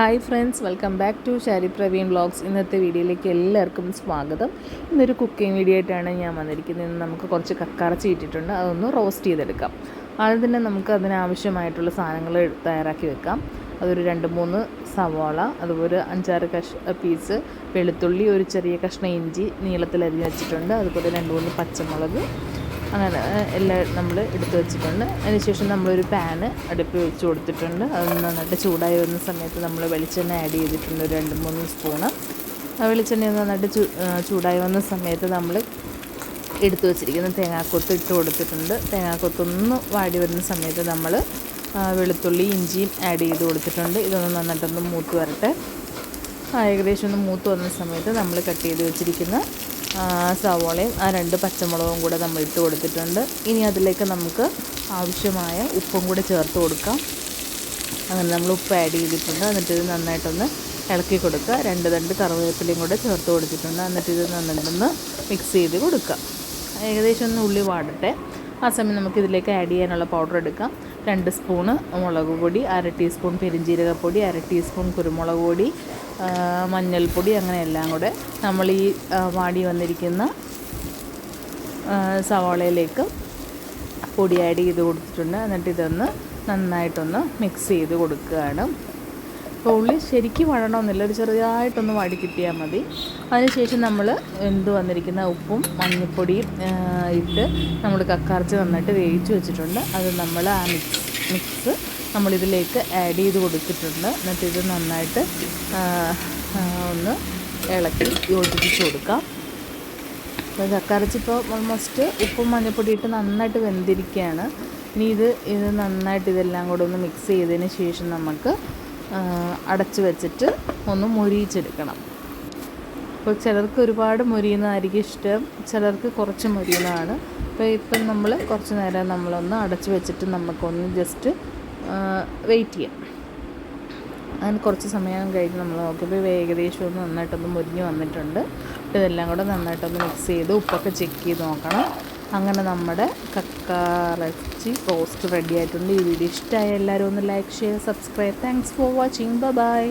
Hi friends, welcome back to Shari Praveen vlogs. ഇന്നത്തെ വീഡിയോയിലേക്ക് എല്ലാവർക്കും സ്വാഗതം. ഇന്നൊരു കുക്കിംഗ് വീഡിയോ ആയിട്ടാണ് ഞാൻ വന്നിരിക്കുന്നത്. ഇന്ന് നമുക്ക് കുറച്ച് കക്കറച്ചി ഇട്ടിട്ടുണ്ട്, അതൊന്ന് റോസ്റ്റ് ചെയ്തെടുക്കാം. ആദ്യം തന്നെ നമുക്ക് അതിനാവശ്യമായിട്ടുള്ള സാധനങ്ങൾ തയ്യാറാക്കി വെക്കാം. അതൊരു 2-3 സവാള, അതുപോലെ 5-6 പീസ് വെളുത്തുള്ളി, ഒരു ചെറിയ കഷ്ണം ഇഞ്ചി നീളത്തിൽ അരിഞ്ഞ് വെച്ചിട്ടുണ്ട്, അതുപോലെ 2-3 പച്ചമുളക്, അങ്ങനെ എല്ലാം നമ്മൾ എടുത്ത് വെച്ചിട്ടുണ്ട്. അതിനുശേഷം നമ്മളൊരു പാന് അടുപ്പിൽ വെച്ച് കൊടുത്തിട്ടുണ്ട്. അത് നന്നായിട്ട് ചൂടായി വരുന്ന സമയത്ത് നമ്മൾ വെളിച്ചെണ്ണ ആഡ് ചെയ്തിട്ടുണ്ട്, ഒരു 2-3 സ്പൂണ്. ആ വെളിച്ചെണ്ണ നന്നായിട്ട് ചൂടായി വന്ന സമയത്ത് നമ്മൾ എടുത്തു വെച്ചിരിക്കുന്ന തേങ്ങാക്കൊത്ത് ഇട്ട് കൊടുത്തിട്ടുണ്ട്. തേങ്ങാക്കൊത്തൊന്ന് വാടി വരുന്ന സമയത്ത് നമ്മൾ വെളുത്തുള്ളി ഇഞ്ചിയും ആഡ് ചെയ്ത് കൊടുത്തിട്ടുണ്ട്. ഇതൊന്ന് നന്നായിട്ടൊന്ന് മൂത്ത് വരട്ടെ. ഏകദേശം ഒന്ന് മൂത്ത് വന്ന സമയത്ത് നമ്മൾ കട്ട് ചെയ്ത് വെച്ചിരിക്കുന്ന സവോളയും 2 പച്ചമുളകും കൂടെ നമ്മൾ ഇട്ട് കൊടുത്തിട്ടുണ്ട്. ഇനി അതിലേക്ക് നമുക്ക് ആവശ്യമായ ഉപ്പും കൂടെ ചേർത്ത് കൊടുക്കാം. അങ്ങനെ നമ്മൾ ഉപ്പ് ആഡ് ചെയ്തിട്ടുണ്ട്. എന്നിട്ട് ഇത് നന്നായിട്ടൊന്ന് ഇളക്കി കൊടുക്കുക. 2 തണ്ട് കറിവേപ്പിലയും കൂടെ ചേർത്ത് കൊടുത്തിട്ടുണ്ട്. എന്നിട്ട് ഇത് നന്നായിട്ടൊന്ന് മിക്സ് ചെയ്ത് കൊടുക്കുക. ഏകദേശം ഒന്ന് ഉള്ളി വാടട്ടെ. ആ സമയം നമുക്കിതിലേക്ക് ആഡ് ചെയ്യാനുള്ള പൗഡർ എടുക്കാം. 2 സ്പൂണ് മുളക് പൊടി, 1/2 ടീസ്പൂൺ പെരിഞ്ജീരകപ്പൊടി, 1/2 ടീസ്പൂൺ കുരുമുളക് പൊടി, മഞ്ഞൾപ്പൊടി, അങ്ങനെ എല്ലാം കൂടെ നമ്മൾ ഈ വാടി വന്നിരിക്കുന്ന സവാളയിലേക്ക് പൊടി ആഡ് ചെയ്ത് കൊടുത്തിട്ടുണ്ട്. എന്നിട്ട് ഇതൊന്ന് നന്നായിട്ടൊന്ന് മിക്സ് ചെയ്ത് കൊടുക്കുകയാണ്. അപ്പോൾ ഉള്ളി ശരിക്കും വഴണമെന്നില്ല, ഒരു ചെറുതായിട്ടൊന്ന് വാടി കിട്ടിയാൽ മതി. അതിനുശേഷം നമ്മൾ വെന്ത് വന്നിരിക്കുന്ന ഉപ്പും മഞ്ഞൾപ്പൊടിയും ഇട്ട് നമ്മൾ കക്കറച്ചി നന്നായിട്ട് വേവിച്ച് വെച്ചിട്ടുണ്ട്. അത് നമ്മൾ ആ മിക്സ് നമ്മളിതിലേക്ക് ആഡ് ചെയ്ത് കൊടുത്തിട്ടുണ്ട്. എന്നിട്ട് ഇത് നന്നായിട്ട് ഒന്ന് ഇളക്കി യോജിപ്പിച്ച് കൊടുക്കാം. അപ്പോൾ കക്കറച്ചി ഇപ്പോൾ ഓൾമോസ്റ്റ് ഉപ്പും മഞ്ഞൾപ്പൊടി ഇട്ട് നന്നായിട്ട് വെന്തിരിക്കുകയാണ്. ഇനി ഇത് നന്നായിട്ട് ഇതെല്ലാം കൂടെ ഒന്ന് മിക്സ് ചെയ്തതിന് ശേഷം നമുക്ക് അടച്ച് വെച്ചിട്ട് ഒന്ന് മൊരിയിച്ചെടുക്കണം. അപ്പോൾ ചിലർക്ക് ഒരുപാട് മൊരിയുന്നതായിരിക്കും ഇഷ്ടം, ചിലർക്ക് കുറച്ച് മൊരിയുന്നതാണ്. അപ്പോൾ ഇപ്പം നമ്മൾ കുറച്ച് നേരം നമ്മളൊന്ന് അടച്ച് വെച്ചിട്ട് നമുക്കൊന്ന് ജസ്റ്റ് വെയിറ്റ് ചെയ്യാം. അങ്ങനെ കുറച്ച് സമയം കഴിഞ്ഞ് നമ്മൾ നോക്കിയപ്പോൾ ഏകദേശം ഒന്ന് നന്നായിട്ടൊന്ന് മുരിഞ്ഞ് വന്നിട്ടുണ്ട്. ഇതെല്ലാം കൂടെ നന്നായിട്ടൊന്ന് മിക്സ് ചെയ്ത് ഉപ്പൊക്കെ ചെക്ക് ചെയ്ത് നോക്കണം. അങ്ങനെ നമ്മുടെ കക്കറച്ചി റോസ്റ്റ് റെഡി ആയിട്ടുണ്ട്. ഈ വീഡിയോ ഇഷ്ടമായ എല്ലാവരും ഒന്ന് like, share, subscribe. Thanks for watching. By.